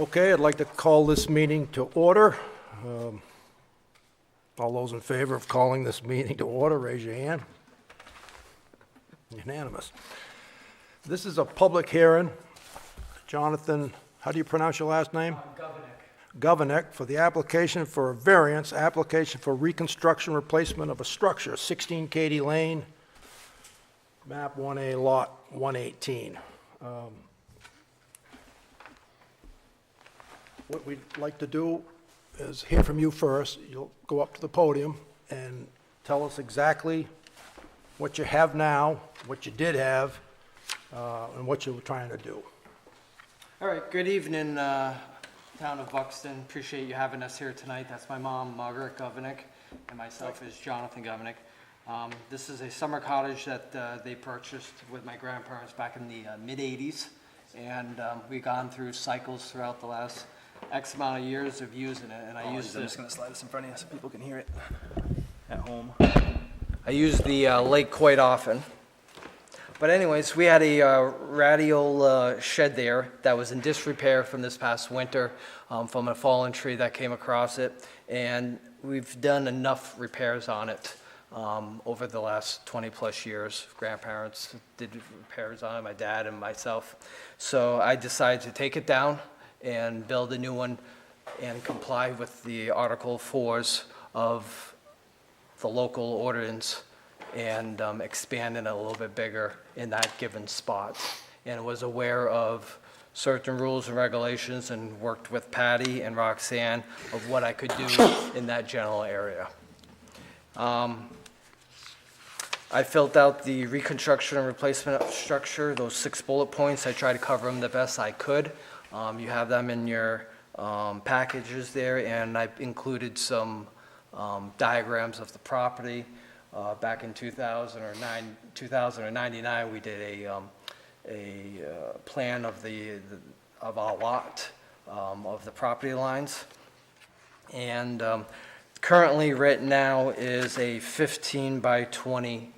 Okay, I'd like to call this meeting to order. All those in favor of calling this meeting to order, raise your hand. Unanimous. This is a public hearing. Jonathan, how do you pronounce your last name? Governick, for the application for a variance, application for reconstruction replacement of a structure, 16 Katy Lane, map 1A, lot 118. What we'd like to do is hear from you first. You'll go up to the podium and tell us exactly what you have now, what you did have, and what you were trying to do. All right, good evening, town of Buxton. Appreciate you having us here tonight. That's my mom, Margaret Governick, and myself is Jonathan Governick. This is a summer cottage that they purchased with my grandparents back in the mid-'80s, and we've gone through cycles throughout the last X amount of years of using it, and I'm just going to slide this in front of you so people can hear it at home. I use the lake quite often. But anyways, we had a radial shed there that was in disrepair from this past winter, from a fallen tree that came across it, and we've done enough repairs on it over the last 20 plus years. Grandparents did repairs on it, my dad and myself. So I decided to take it down and build a new one and comply with the Article 4s of the local ordinance and expand it a little bit bigger in that given spot. And was aware of certain rules and regulations and worked with Patty and Roxanne of what I could do in that general area. I filled out the reconstruction and replacement of structure, those 6 bullet points. I tried to cover them the best I could. You have them in your packages there, and I included some diagrams of the property. Back in 2099, we did a plan of our lot of the property lines, and currently right now is a 15 by 20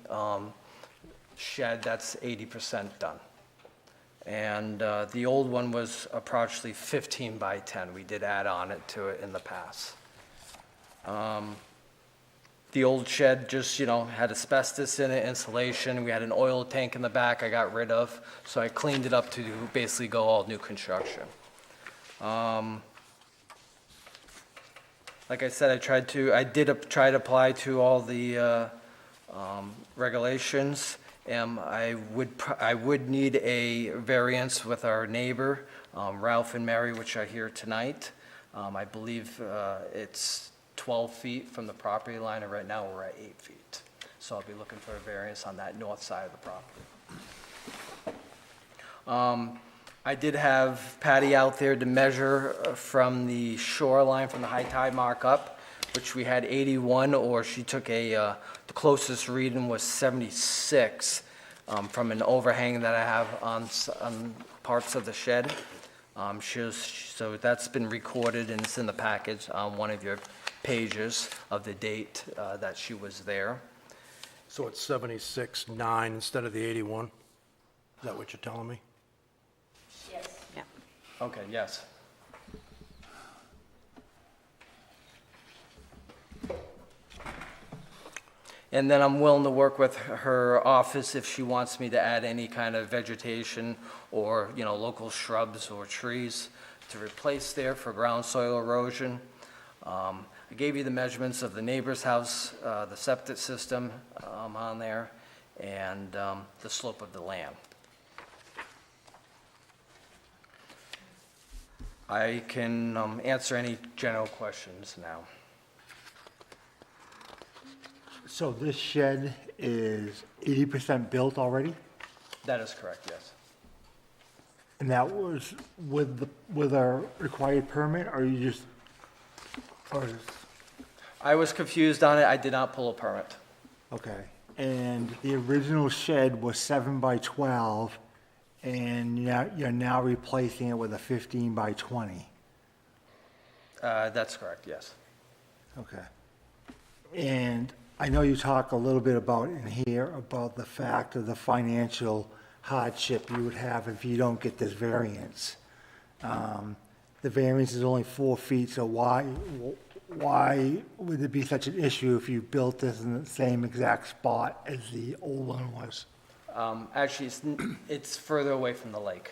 shed that's 80% done. And the old one was approximately 15 by 10. We did add on it to it in the past. The old shed just, had asbestos in it, insulation. We had an oil tank in the back I got rid of, so I cleaned it up to basically go all new construction. Like I said, I did try to apply to all the regulations. I would need a variance with our neighbor, Ralph and Mary, which are here tonight. I believe it's 12 feet from the property line, and right now we're at 8 feet. So I'll be looking for a variance on that north side of the property. I did have Patty out there to measure from the shoreline, from the high tide mark up, which we had 81, or she took the closest reading was 76 from an overhang that I have on parts of the shed. So that's been recorded, and it's in the package on one of your pages of the date that she was there. So it's 76.9 instead of the 81? Is that what you're telling me? Yes. Yeah. Okay, yes. And then I'm willing to work with her office if she wants me to add any kind of vegetation or, local shrubs or trees to replace there for ground soil erosion. I gave you the measurements of the neighbor's house, the septic system on there, and the slope of the land. I can answer any general questions now. So this shed is 80% built already? That is correct, yes. And that was with our required permit, or you just, I was confused on it. I did not pull a permit. okay. And the original shed was 7 by 12, and you're now replacing it with a 15 by 20. That's correct, yes. Okay. And I know you talk a little bit about in here about the fact of the financial hardship you would have if you don't get this variance. the variance is only 4 feet, so why would it be such an issue if you built this in the same exact spot as the old one was? Actually, it's further away from the lake.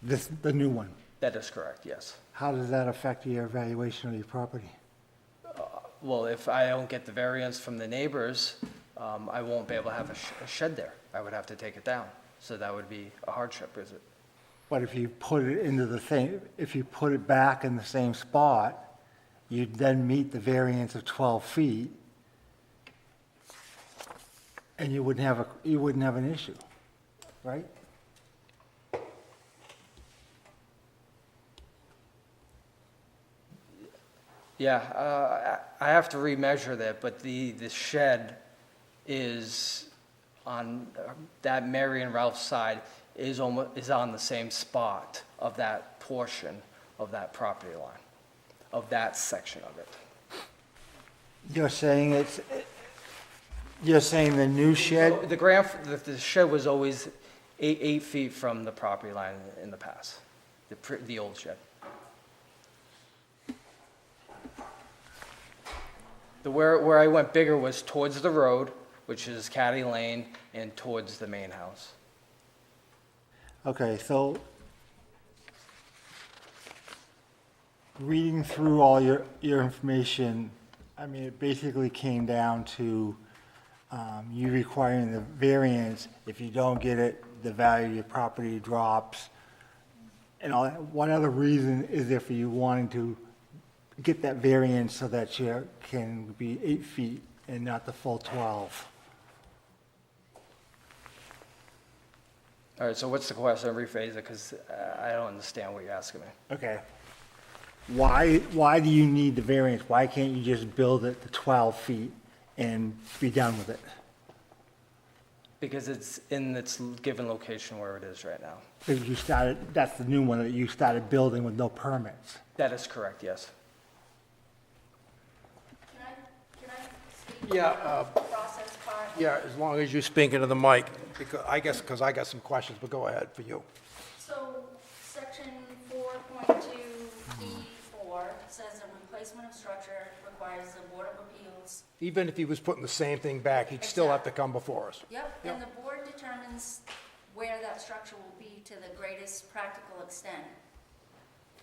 The new one? That is correct, yes. How does that affect your evaluation of your property? Well, if I don't get the variance from the neighbors, I won't be able to have a shed there. I would have to take it down. So that would be a hardship, is it? But if you put it into the same, if you put it back in the same spot, you'd then meet the variance of 12 feet, and you wouldn't have an issue, right? Yeah, I have to remeasure that, but the shed is on, that Mary and Ralph's side is on the same spot of that portion of that property line, of that section of it. You're saying the new shed, The shed was always 8 feet from the property line in the past, the old shed. Where I went bigger was towards the road, which is Caddy Lane, and towards the main house. okay, so reading through all your information, I mean, it basically came down to you requiring the variance. If you don't get it, the value of your property drops. And all that. One other reason is if you wanted to get that variance so that you can be 8 feet and not the full 12. All right, so what's the question? Rephrase it, because I don't understand what you're asking me. Okay. Why do you need the variance? Why can't you just build it to 12 feet and be done with it? Because it's in its given location where it is right now. Because that's the new one that you started building with no permits. That is correct, yes. Can I speak? Yeah, to the process part? Yeah, as long as you speak into the mic, because I got some questions, but go ahead for you. So, section 4.2E4 says a replacement of structure requires the Board of Appeals. Even if he was putting the same thing back, he'd still have to come before us. Yep, and the board determines where that structure will be to the greatest practical extent.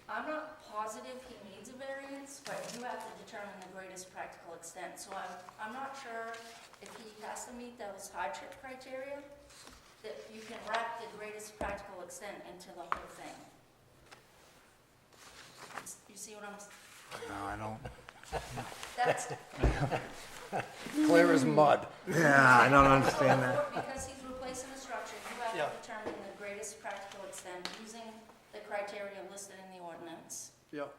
I'm not positive he needs a variance, but you have to determine the greatest practical extent. So I'm not sure if he has to meet those hardship criteria, that you can wrap the greatest practical extent into the whole thing. You see what I'm, No, I don't. that's, Clear as mud. Yeah, I don't understand that. because he's replacing a structure, you have Yeah. to determine the greatest practical extent using the criteria listed in the ordinance. Yep.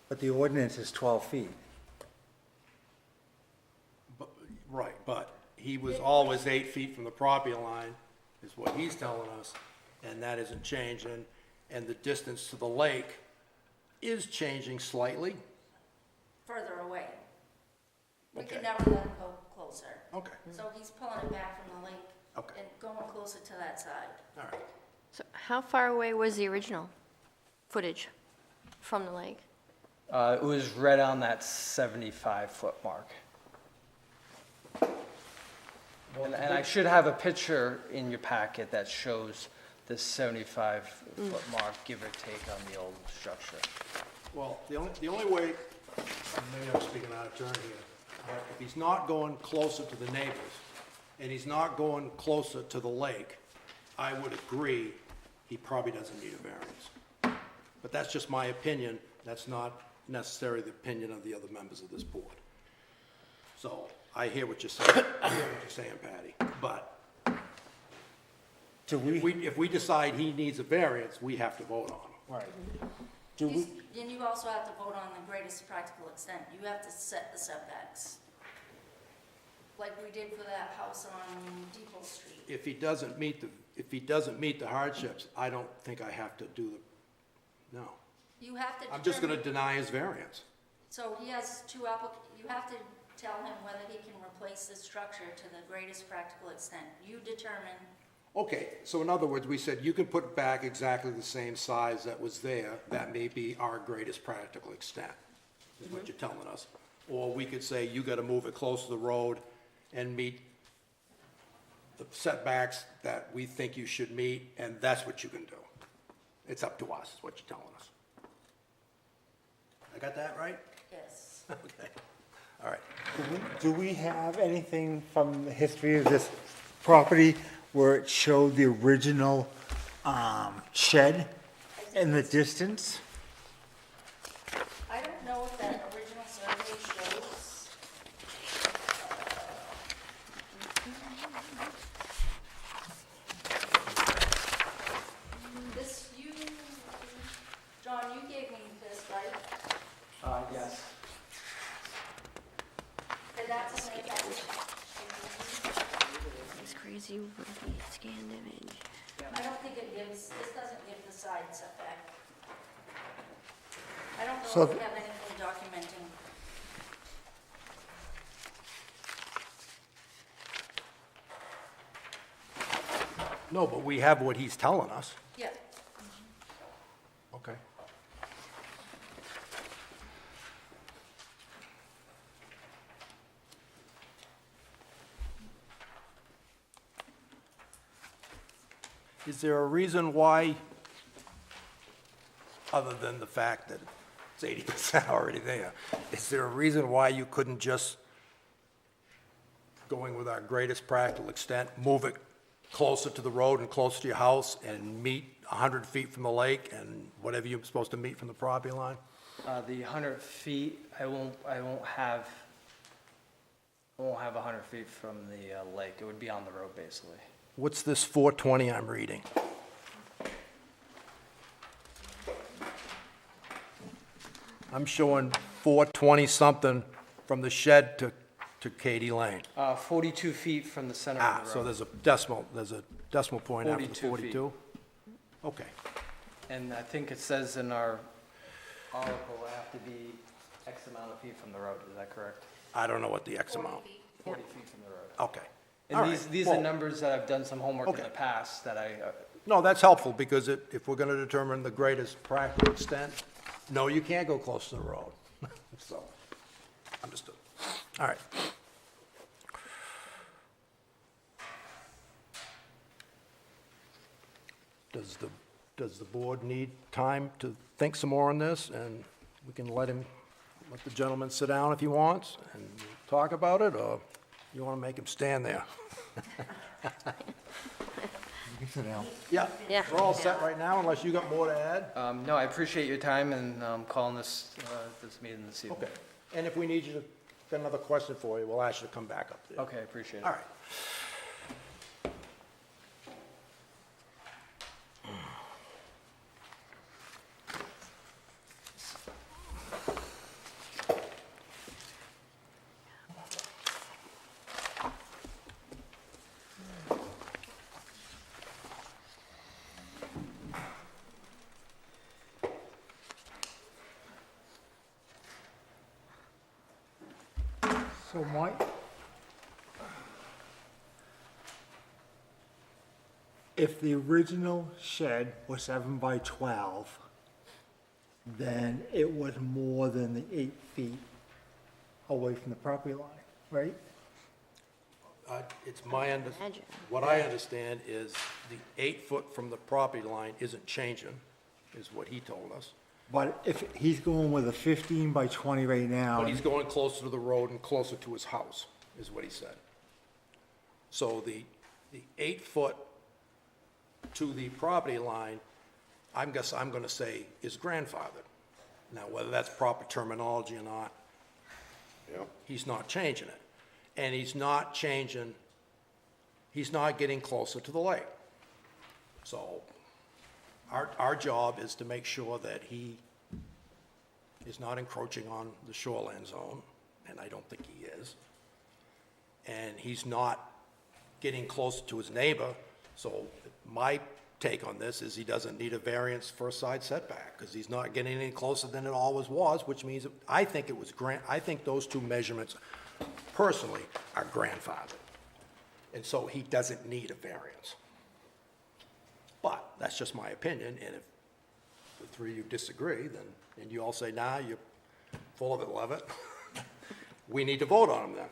But the ordinance is 12 feet. Right, but he was always 8 feet from the property line, is what he's telling us, and that isn't changing. And the distance to the lake is changing slightly. Further away. We Okay. could never let him go closer. Okay, So he's pulling it back from the lake Okay. and going closer to that side. all right. So how far away was the original footage from the lake? It was right on that 75-foot mark. And I should have a picture in your packet that shows the 75-foot mark, give or take, on the old structure. Well, the only way, maybe I'm speaking out of turn here, if he's not going closer to the neighbors, and he's not going closer to the lake, I would agree he probably doesn't need a variance. But that's just my opinion, that's not necessarily the opinion of the other members of this board. So, I hear what you're saying, Patty, but if we decide he needs a variance, we have to vote on him. Right. Then you also have to vote on the greatest practical extent. You have to set the setbacks. Like we did for that house on Depot Street. If he doesn't meet the hardships, I don't think I have to do no. You have to I'm just gonna determine- deny his variance. So he has you have to tell him whether he can replace the structure to the greatest practical extent. You determine Okay, so in other words, we said you can put back exactly the same size that was there, that may be our greatest practical extent, is what you're telling us. Or we could say you gotta move it close to the road and meet the setbacks that we think you should meet, and that's what you can do. It's up to us, is what you're telling us. I got that right? Yes. Okay, all right. Do we have anything from the history of this property where it showed the original shed in the distance? I don't know if that original survey shows. This, John, you gave me this, right? Yes. And that's the same package. It's crazy with the scanned image. I don't think it gives, this doesn't give the side setback. I don't know So if we have anything documenting. No, but we have what he's telling us. Yeah. Okay. Is there a reason why, other than the fact that it's 80% already there, is there a reason why you couldn't just, going with our greatest practical extent, move it closer to the road and closer to your house and meet 100 feet from the lake and whatever you're supposed to meet from the property line? The 100 feet, I won't have 100 feet from the lake. It would be on the road, basically. What's this 420 I'm reading? I'm showing 420-something from the shed to Katy Lane. 42 feet from the center of Ah, the so road. there's a decimal point after the 42 feet. 42? Okay, And I think it says in our article, I have to be X amount of feet from the road. Is that correct? I don't know what the X amount. 40 feet from the road. Okay. All And right. these Well, are numbers that I've done some homework in Okay. the past that I, No, that's helpful, because if we're gonna determine the greatest practical extent, no, you can't go close to the road. So, understood. All right. Does the board need time to think some more on this? And we can let the gentleman sit down if he wants and talk about it, or you wanna make him stand there? You can sit down. Yeah. Yeah. We're all set right now, unless you got more to add? no, I appreciate your time and calling this meeting this evening. Okay. And if we need you to, got another question for you, we'll ask you to come back up there. Okay, I appreciate it. All right. So Mike, if the original shed was 7 by 12, then it was more than the 8 feet away from the property line, right? It's my, Imagine. what I understand is the 8 foot from the property line isn't changing, is what he told us. But if he's going with a 15 by 20 right now, But he's going closer to the road and closer to his house, is what he said. So the 8 foot to the property line, I'm gonna say is grandfathered. Now, whether that's proper terminology or not, he's not changing it. And he's not getting closer to the lake. So our job is to make sure that he is not encroaching on the shoreline zone, and I don't think he is. And he's not getting closer to his neighbor, so my take on this is he doesn't need a variance for a side setback, because he's not getting any closer than it always was, which means, I think those two measurements, personally, are grandfathered. And so he doesn't need a variance. But that's just my opinion, and if the three of you disagree, then, and you all say, nah, you're full of it, Levitt, we need to vote on them then.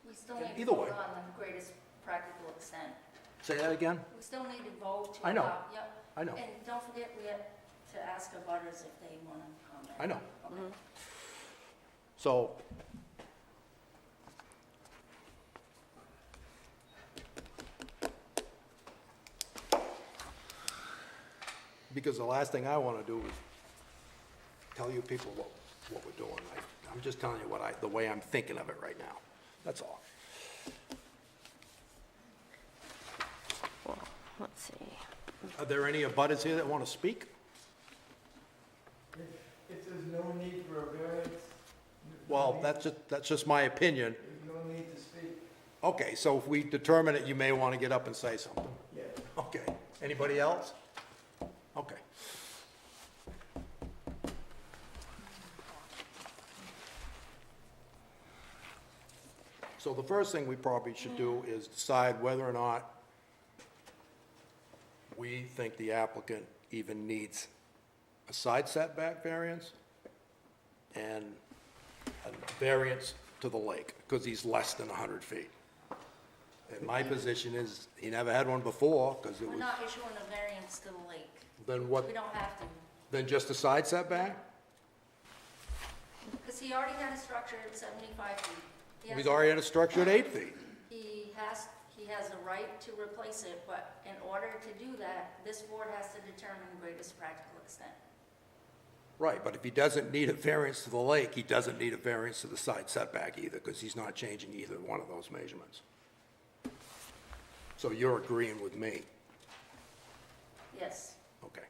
We still need to Either way. vote on the greatest practical extent. Say that again? We still need to vote to I know. allow, yep. I know. And don't forget, we have to ask the butters if they want to comment. I know. Okay. So, because the last thing I want to do is tell you people what we're doing. I'm just telling you the way I'm thinking of it right now. That's all. Well, let's see. Are there any abutters here that want to speak? If there's no need for a variance, Well, that's just my opinion. there's no need to speak. Okay, so if we determine it, you may want to get up and say something. Yeah. Okay. Anybody else? Okay. So the first thing we probably should do is decide whether or not we think the applicant even needs a side setback variance and a variance to the lake, because he's less than 100 feet. And my position is, he never had one before, because it We're was, not issuing a variance to the lake. then what, We don't have to, then just a side setback? because he already had a structure at 75 feet. He has He's already had a structure at 8 feet. He has a right to replace it, but in order to do that, this board has to determine the greatest practical extent. Right, but if he doesn't need a variance to the lake, he doesn't need a variance to the side setback either, because he's not changing either one of those measurements. So you're agreeing with me? Yes. Okay.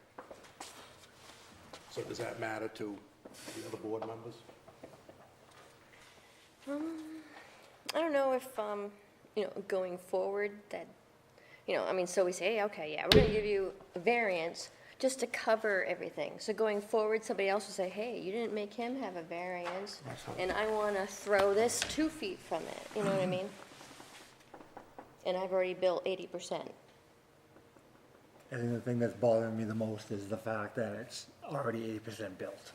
So does that matter to the other board members? I don't know if, going forward that, so we say, hey, okay, yeah, we're gonna give you a variance just to cover everything. So going forward, somebody else will say, hey, you didn't make him have a variance, and I wanna throw this 2 feet from it, you know what I mean? And I've already built 80%. I think the thing that's bothering me the most is the fact that it's already 80% built.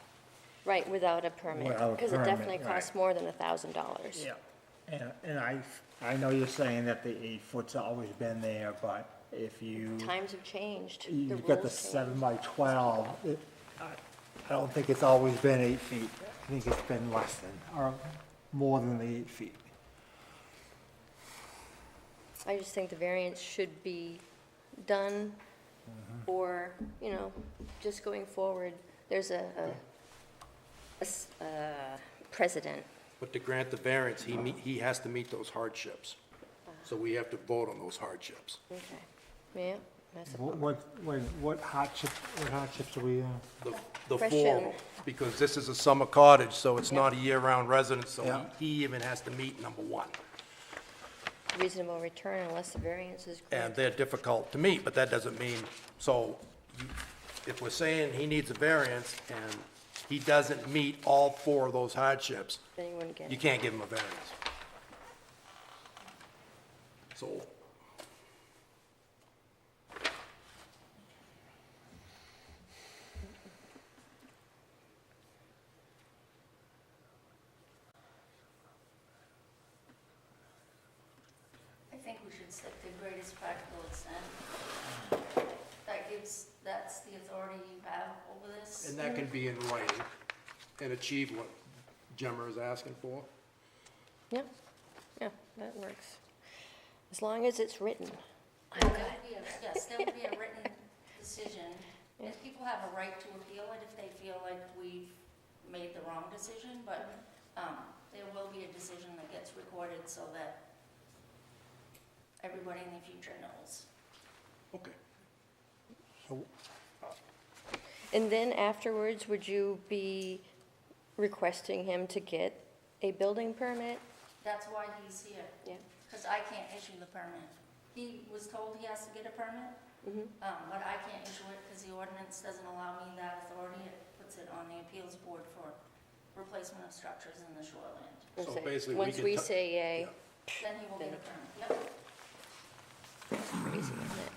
Right, without a permit. Without a Because it permit, definitely costs right. more than $1,000. And I know you're saying that the 8 foot's always been there, but if you, Times have changed. The you've got the rules changed. 7x12, I don't think it's always been 8 feet. I think it's been less than, or more than the 8 feet. I just think the variance should be done, or, just going forward, there's a precedent. But to grant the variance, he has to meet those hardships. So we have to vote on those hardships. Okay, yeah, that's a What hardships are we, The Question. four, because this is a summer cottage, so it's Yeah. not a year-round residence, so Yeah. he even has to meet number one. reasonable return unless the variance is And granted. they're difficult to meet, but that doesn't mean, if we're saying he needs a variance and he doesn't meet all four of those hardships, Then you wouldn't get you it. can't give him a variance. So, I think we should stick to greatest practical extent. That's the authority you have over this. and that can be in writing and achieve what Gemma is asking for. Yeah, that works. As long as it's written. There will be yes, there will be a written decision, and people have a right to appeal it if they feel like we've made the wrong decision, but there will be a decision that gets recorded so that everybody in the future knows. Okay. And then afterwards, would you be requesting him to get a building permit? That's why he's here, Yeah. because I can't issue the permit. He was told he has to get a permit, but I can't issue it because the ordinance doesn't allow me that authority. It puts it on the appeals board for replacement of structures in the shoreland. Or So say, basically, we once could we t- say yay, Then he will get a permit, yep. crazy, isn't it?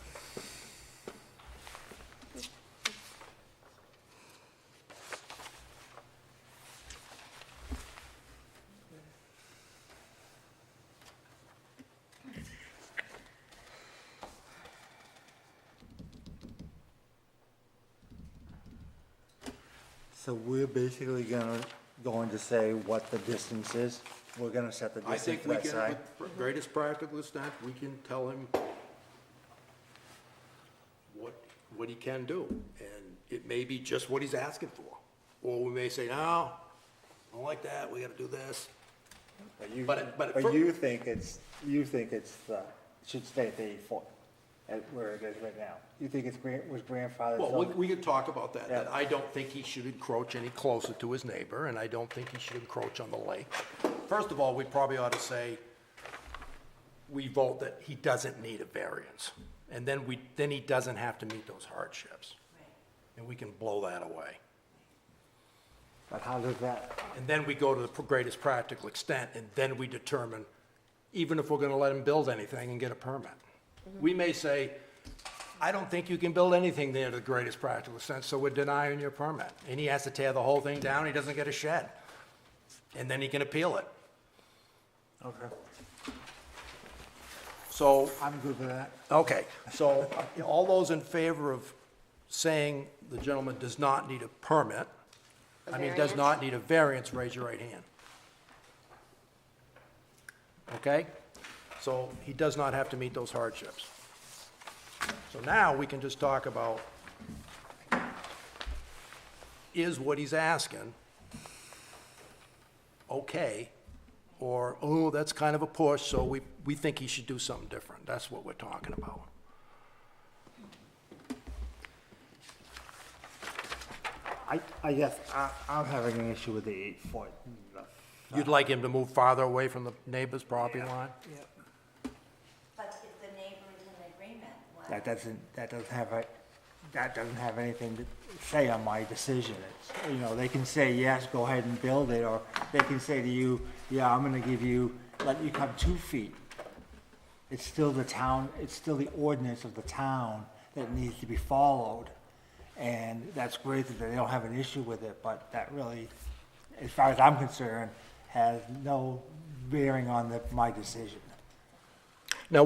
So we're basically going to say what the distance is? We're gonna set the I distance think for we that can, side? with greatest practical extent, we can tell him what he can do. And it may be just what he's asking for. Or we may say, no, I don't like that, we gotta do this. But you think it's, should stay at the 8 foot, at where it is right now? You think was grandfathered? Well, so- we could talk about that. Yeah. I don't think he should encroach any closer to his neighbor, and I don't think he should encroach on the lake. First of all, we probably ought to say, we vote that he doesn't need a variance. And then he doesn't have to meet those hardships. And we can blow that away. But how does that, And then we go to the greatest practical extent, and then we determine, even if we're gonna let him build anything and get a permit. We may say, I don't think you can build anything there to the greatest practical extent, so we're denying your permit. And he has to tear the whole thing down, he doesn't get a shed. And then he can appeal it. okay, So, I'm good with that. okay, so all those in favor of saying the gentleman does not need a permit, does variance? not need a variance, raise your right hand. Okay? So he does not have to meet those hardships. So now we can just talk about, is what he's asking okay? Or, oh, that's kind of a push, so we think he should do something different. That's what we're talking about. I guess I'm having an issue with the 8 foot. You'd like him to move farther away from the neighbor's property line? But if the neighbor is in agreement, why? That doesn't have anything to say on my decision. It's, you know, they can say, yes, go ahead and build it, or they can say to you, yeah, I'm gonna let you come 2 feet. It's still the town, it's still the ordinance of the town that needs to be followed. And that's great that they don't have an issue with it, but that really, as far as I'm concerned, has no bearing on my decision. Now,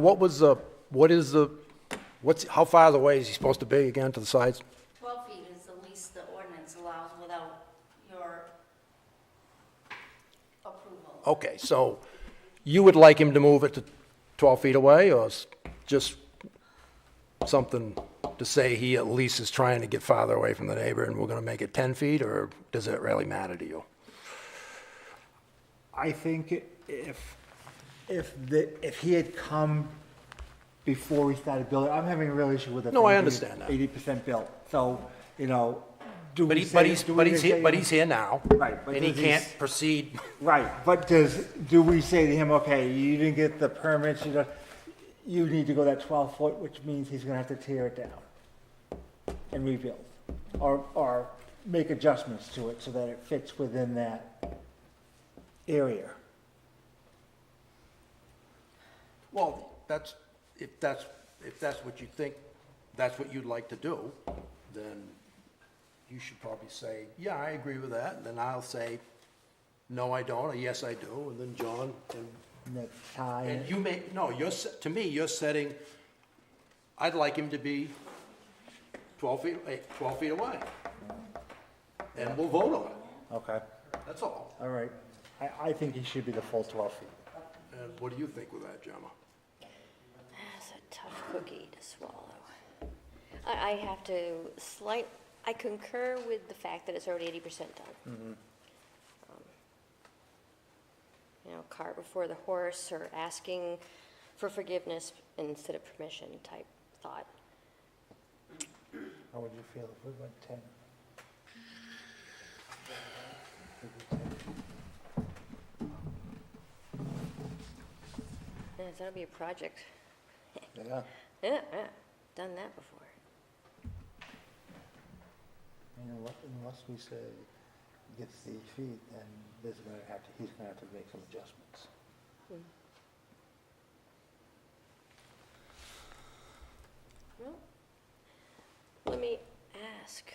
how far away is he supposed to be again to the sides? 12 feet is the least the ordinance allows without your approval. Okay, so you would like him to move it to 12 feet away, or just something to say he at least is trying to get farther away from the neighbor and we're gonna make it 10 feet, or does it really matter to you? I think if he had come before we started building, I'm having a real issue with it. No, I understand that. 80% built, so, you know, do But we he's, say? do we say- but he's here now. Right, but And he does can't proceed. Right, but do we say to him, okay, you didn't get the permits, you need to go that 12 foot, which means he's gonna have to tear it down and rebuild, or make adjustments to it so that it fits within that area. Well, if that's what you think, that's what you'd like to do, then you should probably say, yeah, I agree with that, and then I'll say, no, I don't, or yes, I do, and then John And that tie. and you may, no, to me, you're setting, I'd like him to be 12 feet away. And we'll vote on it, Okay, that's all. all right. I think he should be the full 12 feet. And what do you think with that, Gemma? That's a tough cookie to swallow. I have to I concur with the fact that it's already 80% done. You know, cart before the horse, or asking for forgiveness instead of permission type thought. How would you feel if we went 10? Yeah, that'll be a project. Yeah, Yeah, done that before. unless we say gets the feet, then he's gonna have to make some adjustments. Well, let me ask,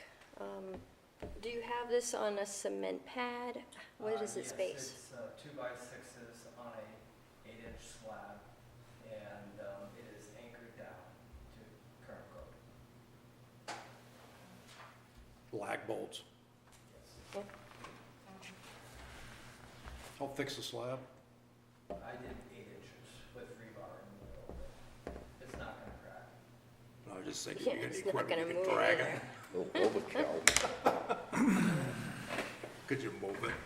do you have this on a cement pad? What is its base? It's 2x6s on a 8-inch slab, and it is anchored down to current code. Lag bolts. Yes. How thick's the slab? I did 8 inches with rebar in the middle of it. It's not gonna crack. No, I was just thinking, Yeah, you got any it's not equipment you gonna can move drag either. it? Little overkill. Could you move it?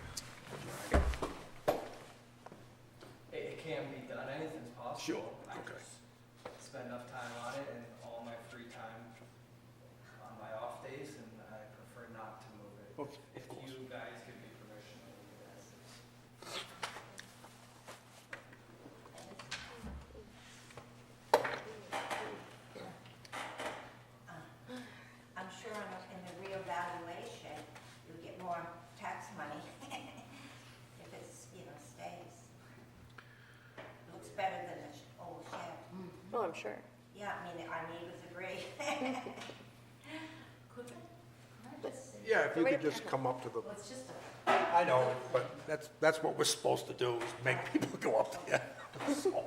It can be done, anything's possible. Sure, I okay. just spend enough time on it and all my free time on my off days, and I prefer not to move it. Of If course. you guys give me permission, I'll leave it as is. I'm sure in the reevaluation, you'll get more tax money if it's, stays. Looks better than the old shed. Oh, I'm sure. Yeah, I mean, our neighbors agree. Could I just say, Yeah, if you could just come up to the, well, it's just I know, but that's what we're supposed to do, is make people go up there. So,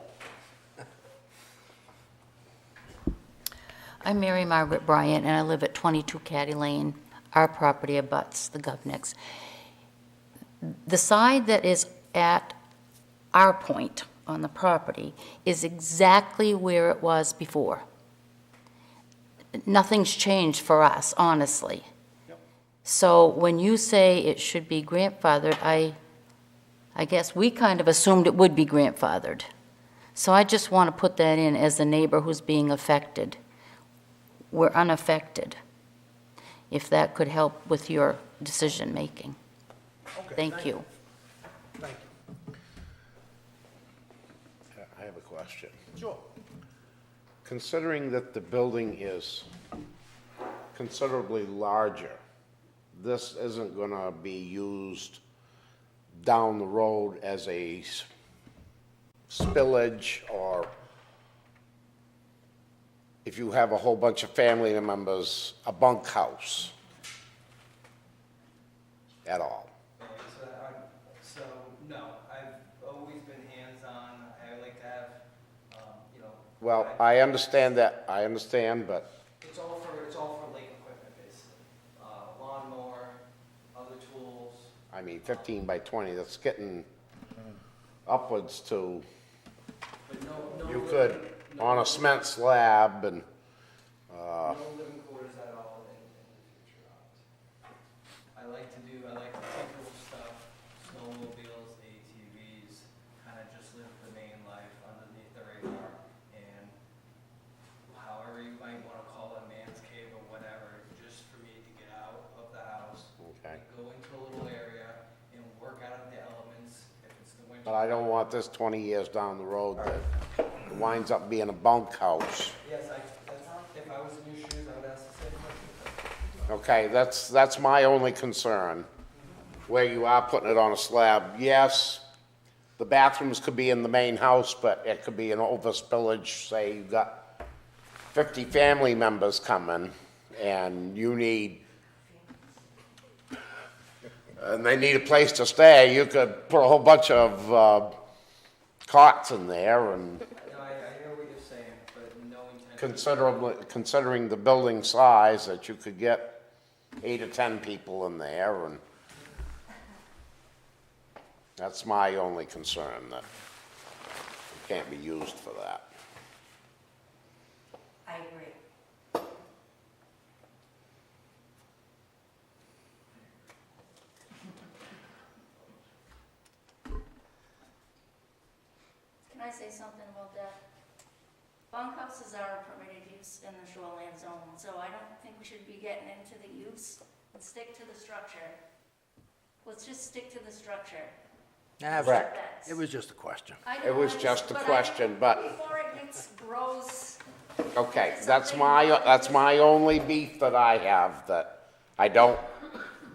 I'm Mary Margaret Bryant, and I live at 22 Caddy Lane. Our property abuts the Govnicks. The side that is at our point on the property is exactly where it was before. Nothing's changed for us, honestly. So when you say it should be grandfathered, I guess we kind of assumed it would be grandfathered. So I just want to put that in as a neighbor who's being affected. We're unaffected, if that could help with your decision-making. okay, Thank you. Thank you. I have a question. Sure. Considering that the building is considerably larger, this isn't gonna be used down the road as a spillage, or if you have a whole bunch of family members, a bunkhouse at all. So, no, I've always been hands-on. I like to have, Well, I understand that, but It's all for lake equipment, basically. Lawnmower, other tools. I mean, 15 by 20, that's getting upwards to, But no you living- could, no on a living- cement slab, and, No living quarters at all in the future. I like to tinker with stuff, snowmobiles, ATVs, kind of just live the main life underneath the radar, and however you might want to call it, man's cave or whatever, just for me to get out of the house, okay. go into a little area and work out of the elements. If it's the winter. But I don't want this 20 years down the road that winds up being a bunkhouse. Yes, if I was in your shoes, I would ask the same question. Okay, that's my only concern, where you are putting it on a slab. Yes, the bathrooms could be in the main house, but it could be an overspillage, say you've got 50 family members coming, and and they need a place to stay, you could put a whole bunch of cots in there, and No, I hear what you're saying, but no intention. considering the building size, that you could get 8 or 10 people in there, and that's my only concern, that it can't be used for that. I agree. Can I say something about that? Bunkhouses are a permitted use in the shoreline zone, so I don't think we should be getting into the use. Let's stick to the structure. Let's just stick to the structure. Correct. It was just a question. I It know, was I just a but I- question, but- Before it grows, Okay, that's my only beef that I have, that I don't,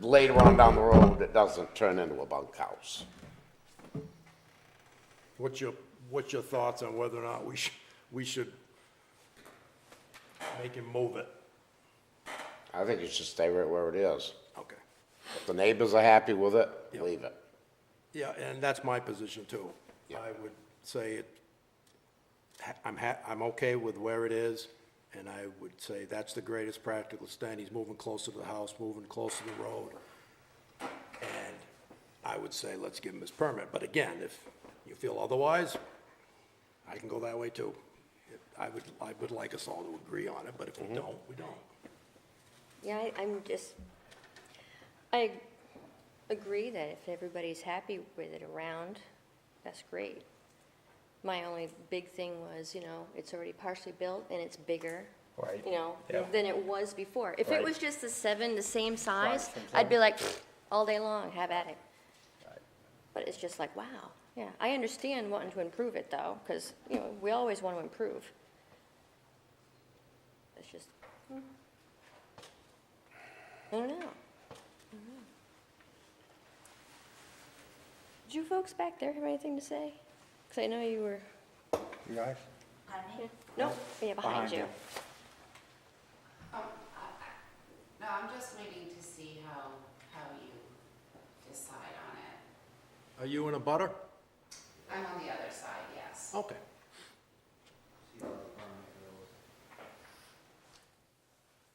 later on down the road, it doesn't turn into a bunkhouse. What's your thoughts on whether or not we should make him move it? I think it should stay right where it is. Okay. If the neighbors are happy with it, Yep. leave it. Yeah, and that's my position too. Yeah. I would say I'm okay with where it is, and I would say that's the greatest practical extent. He's moving closer to the house, moving closer to the road. And I would say let's give him his permit. But again, if you feel otherwise, I can go that way too. I would like us all to agree on it, but if we don't, we don't. Yeah, I agree that if everybody's happy with it around, that's great. My only big thing was, it's already partially built and it's bigger. Right. Than it was before. If it Right. was just the 7, the same size, same I'd be size. like, all day long, have at it. But it's just like, wow, yeah. I understand wanting to improve it though, because, we always want to improve. It's just, I don't know. Did you folks back there have anything to say? Because I know you were, You guys? Honey? no, yeah, behind you. No, I'm just waiting to see how you decide on it. Are you in a butter? I'm on the other side, yes. Okay.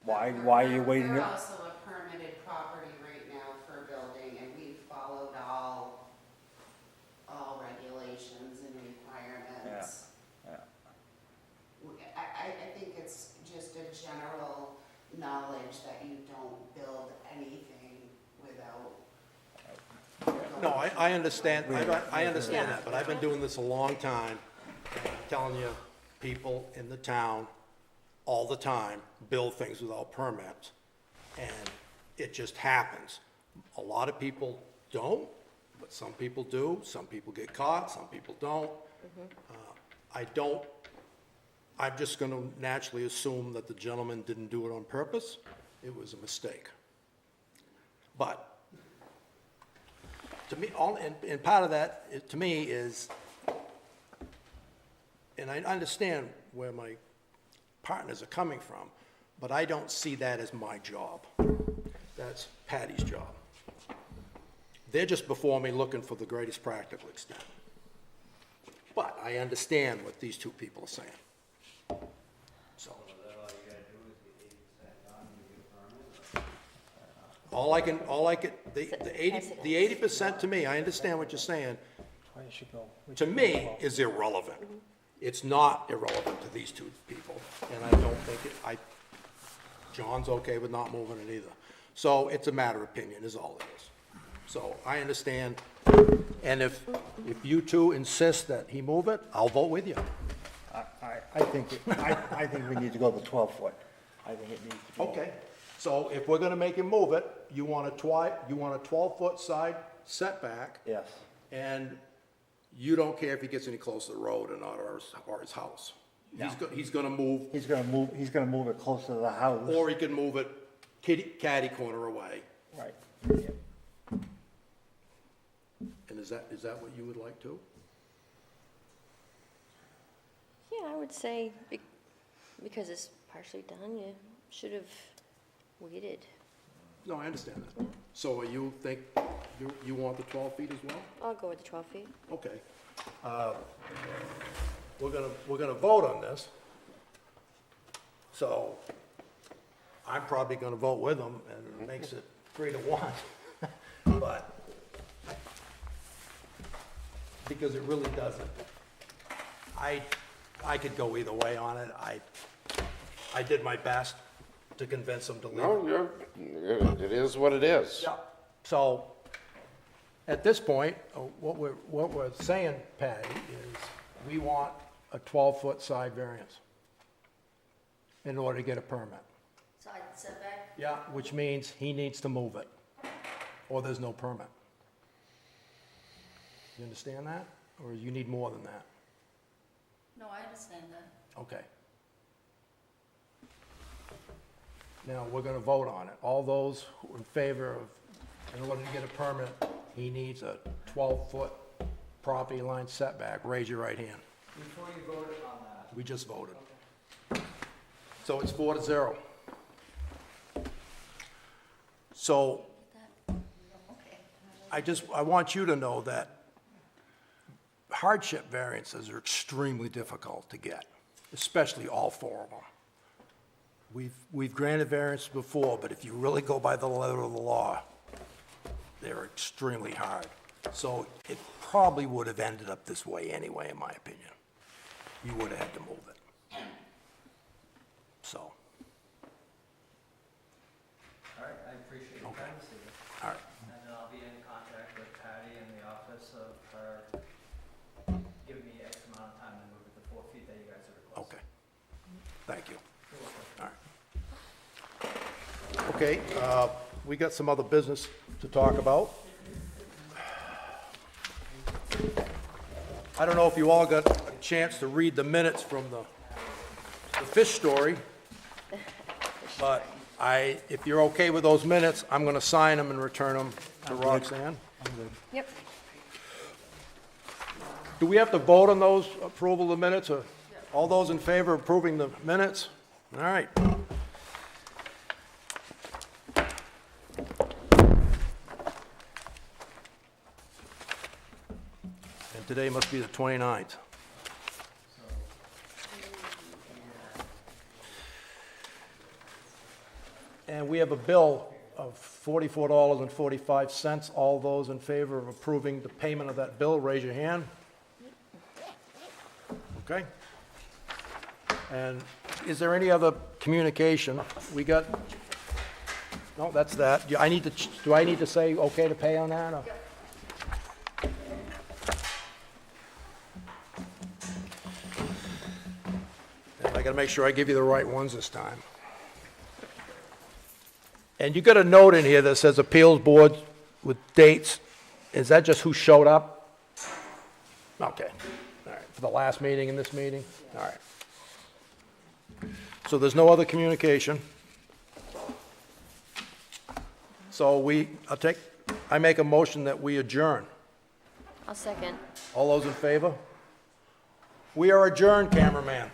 Why are you waiting? We're also a permitted property right now for building, and we've followed all regulations and requirements. Yeah. I think it's just a general knowledge that you don't build anything without. No, I understand, I understand Yeah. that, but I've been doing this a long time. I'm telling you, people in the town all the time build things without permits, and it just happens. A lot of people don't, but some people do. Some people get caught, some people don't. I'm just gonna naturally assume that the gentleman didn't do it on purpose. It was a mistake. But to me, and part of that, to me, is, and I understand where my partners are coming from, but I don't see that as my job. That's Patty's job. They're just before me looking for the greatest practical extent. But I understand what these two people are saying. So. All I can, the 80% to me, I understand what you're saying, Why you should go? to me, is irrelevant. It's not irrelevant to these two people, and I don't think John's okay with not moving it either. So it's a matter of opinion, is all it is. So I understand, and if you two insist that he move it, I'll vote with you. I think we need to go to 12-foot. I think it needs to be. Okay, so if we're gonna make him move it, you want a 12-foot side setback, Yes. and you don't care if he gets any closer to the road or not, or his house. He's gonna move, He's gonna move it closer to the house. or he can move it catty corner away. Right. And is that what you would like to? Yeah, I would say because it's partially done, you should have waited. No, I understand that. So you think, you want the 12 feet as well? I'll go with the 12 feet. Okay. We're gonna vote on this. So I'm probably gonna vote with them, and it makes it 3-1. But, because it really doesn't. I could go either way on it. I did my best to convince them to leave. No, it is what it is. Yeah, so, at this point, what we're saying, Patty, is we want a 12-foot side variance in order to get a permit. Side setback? Yeah, which means he needs to move it, or there's no permit. You understand that? Or you need more than that? No, I understand that. Okay. Now, we're gonna vote on it. All those who are in favor of, in order to get a permit, he needs a 12-foot property line setback. Raise your right hand. Before you voted on that, We just voted. So it's 4-0. So I want you to know that hardship variances are extremely difficult to get, especially all four of them. We've granted variance before, but if you really go by the letter of the law, they're extremely hard. So it probably would have ended up this way anyway, in my opinion. You would have had to move it. So, All right, I appreciate your time this evening. all right, And then I'll be in contact with Patty in the office of her giving me X amount of time to move it to 4 feet that you guys are requesting. okay. Thank you. All right. Okay, we got some other business to talk about. I don't know if you all got a chance to read the minutes from the fish story, but if you're okay with those minutes, I'm gonna sign them and return them to Roxanne. Yep. Do we have to vote on those approval of the minutes, or all those in favor of approving the minutes? All right. And today must be the 29th. And we have a bill of $44.45. All those in favor of approving the payment of that bill, raise your hand. Okay? And is there any other communication? We got, no, that's that. Do I need to say okay to pay on that, or? And I gotta make sure I give you the right ones this time. And you got a note in here that says appeals board with dates. Is that just who showed up? Okay, all right, for the last meeting and this meeting? All right. So there's no other communication. So I make a motion that we adjourn. I'll second. All those in favor? We are adjourned, cameraman.